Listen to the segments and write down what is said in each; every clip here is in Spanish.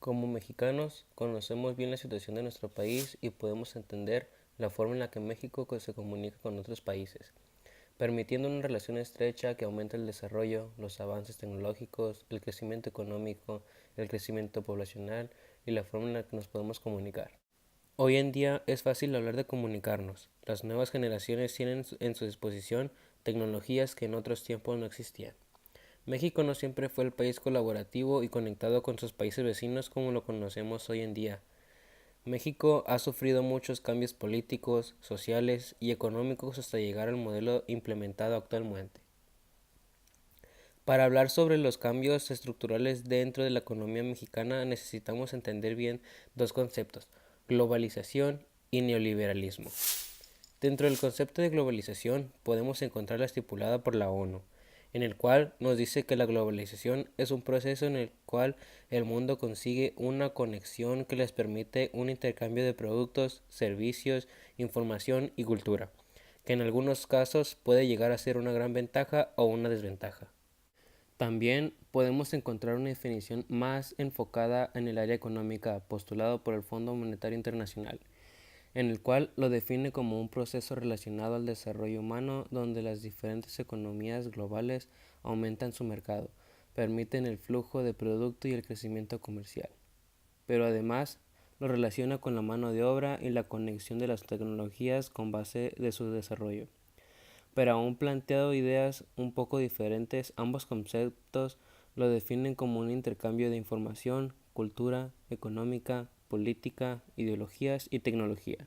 Como mexicanos, conocemos bien la situación de nuestro país y podemos entender la forma en la que México se comunica con otros países, permitiendo una relación estrecha que aumenta el desarrollo, los avances tecnológicos, el crecimiento económico, el crecimiento poblacional y la forma en la que nos podemos comunicar. Hoy en día es fácil hablar de comunicarnos. Las nuevas generaciones tienen en su disposición tecnologías que en otros tiempos no existían. México no siempre fue el país colaborativo y conectado con sus países vecinos como lo conocemos hoy en día. México ha sufrido muchos cambios políticos, sociales y económicos hasta llegar al modelo implementado actualmente. Para hablar sobre los cambios estructurales dentro de la economía mexicana necesitamos entender bien dos conceptos: globalización y neoliberalismo. Dentro del concepto de globalización podemos encontrar la estipulada por la ONU, en el cual nos dice que la globalización es un proceso en el cual el mundo consigue una conexión que les permite un intercambio de productos, servicios, información y cultura, que en algunos casos puede llegar a ser una gran ventaja o una desventaja. También podemos encontrar una definición más enfocada en el área económica postulado por el Fondo Monetario Internacional, en el cual lo define como un proceso relacionado al desarrollo humano donde las diferentes economías globales aumentan su mercado, permiten el flujo de producto y el crecimiento comercial, pero además lo relaciona con la mano de obra y la conexión de las tecnologías con base de su desarrollo. Pero aún planteado ideas un poco diferentes, ambos conceptos lo definen como un intercambio de información, cultura, económica, política, ideologías y tecnología.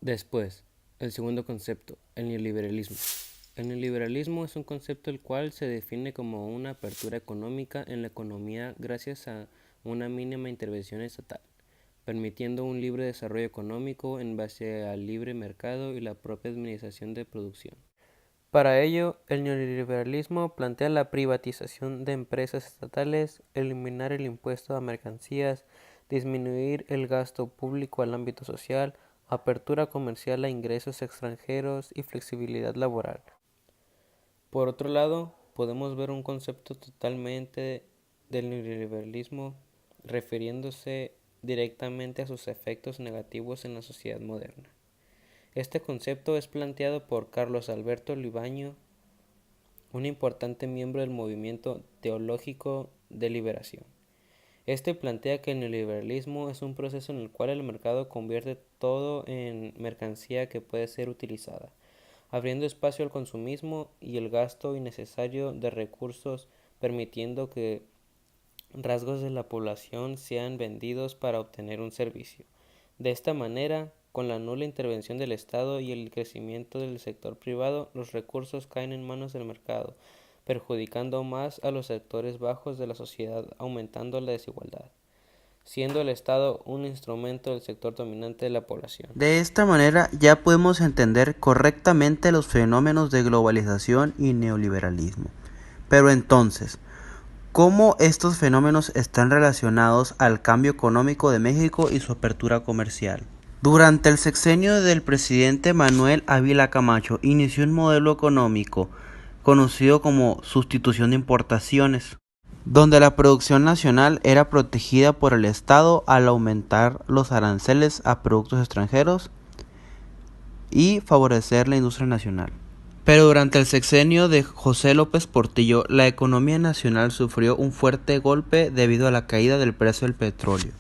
Después, el segundo concepto, el neoliberalismo. El neoliberalismo es un concepto el cual se define como una apertura económica en la economía gracias a una mínima intervención estatal, permitiendo un libre desarrollo económico en base al libre mercado y la propia administración de producción. Para ello, el neoliberalismo plantea la privatización de empresas estatales, eliminar el impuesto a mercancías, disminuir el gasto público al ámbito social, apertura comercial a ingresos extranjeros y flexibilidad laboral. Por otro lado, podemos ver un concepto totalmente del neoliberalismo refiriéndose directamente a sus efectos negativos en la sociedad moderna. Este concepto es planteado por Carlos Alberto Libaño, un importante miembro del movimiento teológico de liberación. Este plantea que el neoliberalismo es un proceso en el cual el mercado convierte todo en mercancía que puede ser utilizada, abriendo espacio al consumismo y el gasto innecesario de recursos, permitiendo que rasgos de la población sean vendidos para obtener un servicio. De esta manera, con la nula intervención del Estado y el crecimiento del sector privado, los recursos caen en manos del mercado, perjudicando más a los sectores bajos de la sociedad, aumentando la desigualdad, siendo el Estado un instrumento del sector dominante de la población. De esta manera ya podemos entender correctamente los fenómenos de globalización y neoliberalismo. Pero entonces, ¿cómo estos fenómenos están relacionados al cambio económico de México y su apertura comercial? Durante el sexenio del presidente Manuel Ávila Camacho inició un modelo económico conocido como sustitución de importaciones, donde la producción nacional era protegida por el Estado al aumentar los aranceles a productos extranjeros y favorecer la industria nacional. Pero durante el sexenio de José López Portillo, la economía nacional sufrió un fuerte golpe debido a la caída del precio del petróleo,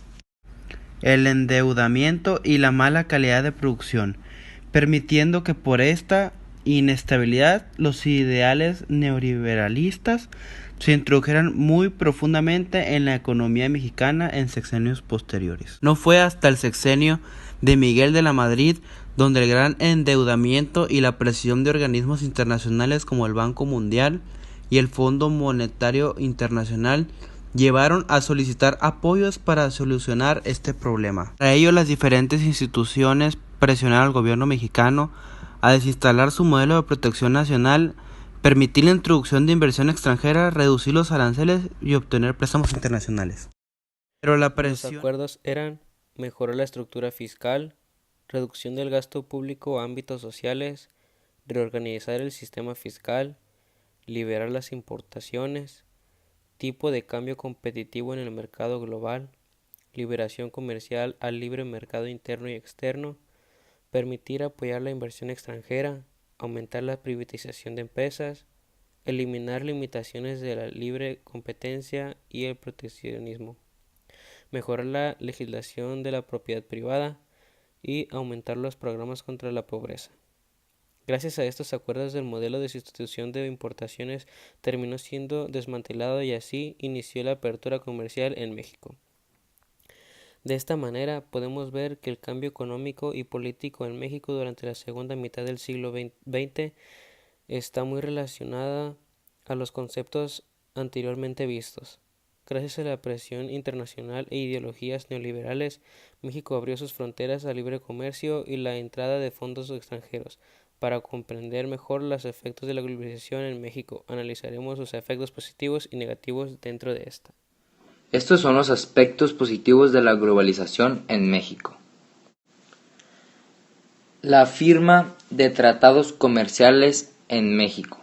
el endeudamiento y la mala calidad de producción, permitiendo que por esta inestabilidad los ideales neoliberalistas se introdujeran muy profundamente en la economía mexicana en sexenios posteriores. No fue hasta el sexenio de Miguel de la Madrid donde el gran endeudamiento y la presión de organismos internacionales como el Banco Mundial y el Fondo Monetario Internacional llevaron a solicitar apoyos para solucionar este problema. Para ello, las diferentes instituciones presionaron al gobierno mexicano a desinstalar su modelo de protección nacional, permitir la introducción de inversión extranjera, reducir los aranceles y obtener préstamos internacionales. Pero la Los presión acuerdos eran mejorar la estructura fiscal, reducción del gasto público a ámbitos sociales, reorganizar el sistema fiscal, liberar las importaciones, tipo de cambio competitivo en el mercado global, liberación comercial al libre mercado interno y externo, permitir apoyar la inversión extranjera, aumentar la privatización de empresas, eliminar limitaciones de la libre competencia y el proteccionismo, mejorar la legislación de la propiedad privada y aumentar los programas contra la pobreza. Gracias a estos acuerdos, el modelo de sustitución de importaciones terminó siendo desmantelado y así inició la apertura comercial en México. De esta manera, podemos ver que el cambio económico y político en México durante la segunda mitad del siglo XX está muy relacionada a los conceptos anteriormente vistos. Gracias a la presión internacional e ideologías neoliberales, México abrió sus fronteras al libre comercio y la entrada de fondos extranjeros. Para comprender mejor los efectos de la globalización en México, analizaremos sus efectos positivos y negativos dentro de esta. Estos son los aspectos positivos de la globalización en México. La firma de tratados comerciales en México.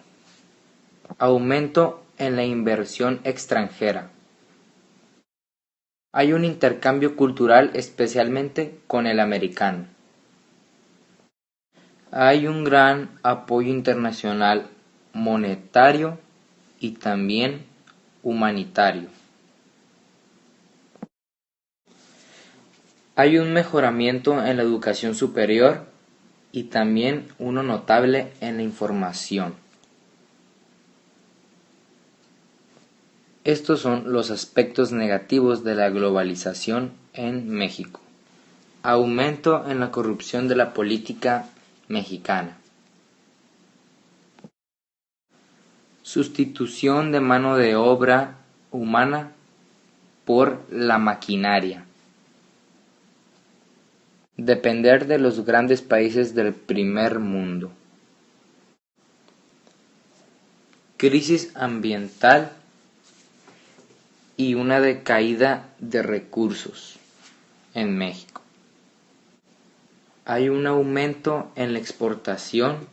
Aumento en la inversión extranjera. Hay un intercambio cultural especialmente con el americano. Hay un gran apoyo internacional monetario y también humanitario. Hay un mejoramiento en la educación superior y también uno notable en la información. Estos son los aspectos negativos de la globalización en México. Aumento en la corrupción de la política mexicana. Sustitución de mano de obra humana por la maquinaria. Depender de los grandes países del primer mundo. Crisis ambiental y una decaída de recursos en México. Hay un aumento en la exportación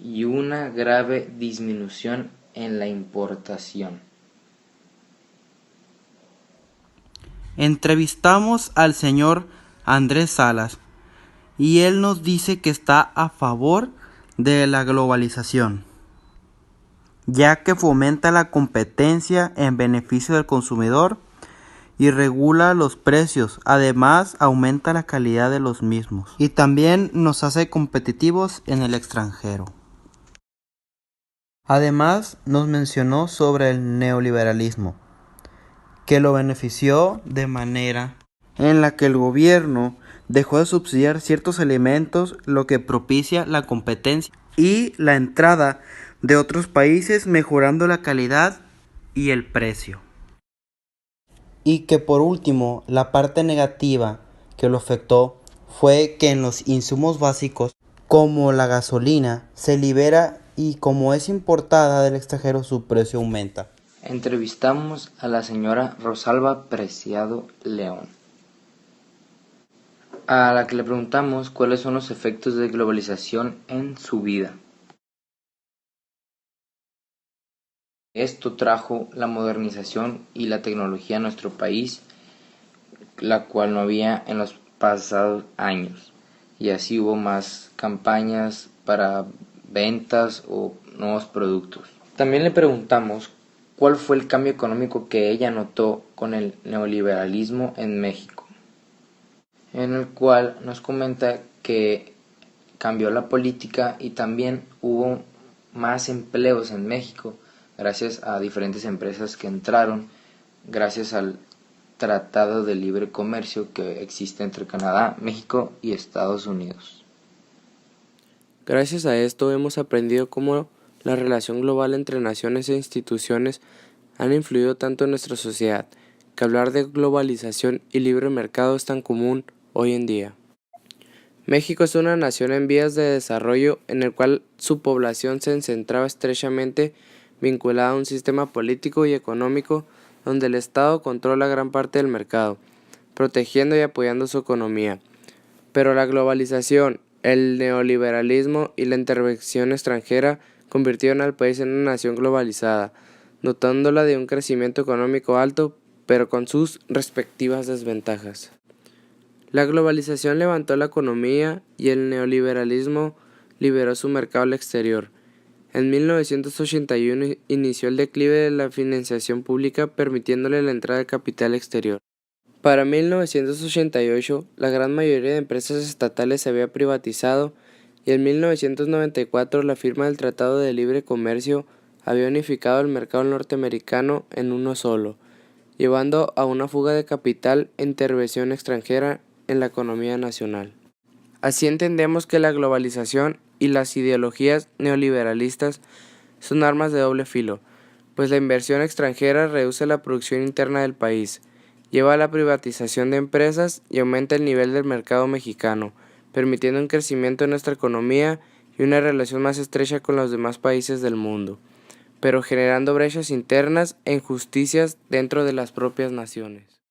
y una grave disminución en la importación. Entrevistamos al señor Andrés Salas y él nos dice que está a favor de la globalización, ya que fomenta la competencia en beneficio del consumidor y regula los precios, además aumenta la calidad de los mismos y también nos hace competitivos en el extranjero. Además nos mencionó sobre el neoliberalismo, que lo benefició de manera en la que el gobierno dejó de subsidiar ciertos alimentos, lo que propicia la competencia y la entrada de otros países, mejorando la calidad y el precio. Y que por último, la parte negativa que lo afectó fue que en los insumos básicos, como la gasolina, se libera y como es importada del extranjero, su precio aumenta. Entrevistamos a la señora Rosalba Preciado León, a la que le preguntamos cuáles son los efectos de globalización en su vida. Esto trajo la modernización y la tecnología a nuestro país, la cual no había en los pasados años, y así hubo más campañas para ventas o nuevos productos. También le preguntamos cuál fue el cambio económico que ella notó con el neoliberalismo en México, en el cual nos comenta que cambió la política y también hubo más empleos en México gracias a diferentes empresas que entraron gracias al Tratado de Libre Comercio que existe entre Canadá, México y Estados Unidos. Gracias a esto hemos aprendido cómo la relación global entre naciones e instituciones han influido tanto en nuestra sociedad, que hablar de globalización y libre mercado es tan común hoy en día. México es una nación en vías de desarrollo en el cual su población se encontraba estrechamente vinculada a un sistema político y económico donde el Estado controla gran parte del mercado, protegiendo y apoyando su economía. Pero la globalización, el neoliberalismo y la intervención extranjera convirtieron al país en una nación globalizada, dotándola de un crecimiento económico alto, pero con sus respectivas desventajas. La globalización levantó la economía y el neoliberalismo liberó su mercado al exterior. En 1981 inició el declive de la financiación pública, permitiéndole la entrada de capital exterior. Para 1988, la gran mayoría de empresas estatales se había privatizado y en 1994 la firma del Tratado de Libre Comercio había unificado el mercado norteamericano en uno solo, llevando a una fuga de capital e intervención extranjera en la economía nacional. Así entendemos que la globalización y las ideologías neoliberalistas son armas de doble filo, pues la inversión extranjera reduce la producción interna del país, lleva a la privatización de empresas y aumenta el nivel del mercado mexicano, permitiendo un crecimiento de nuestra economía y una relación más estrecha con los demás países del mundo, pero generando brechas internas e injusticias dentro de las propias naciones.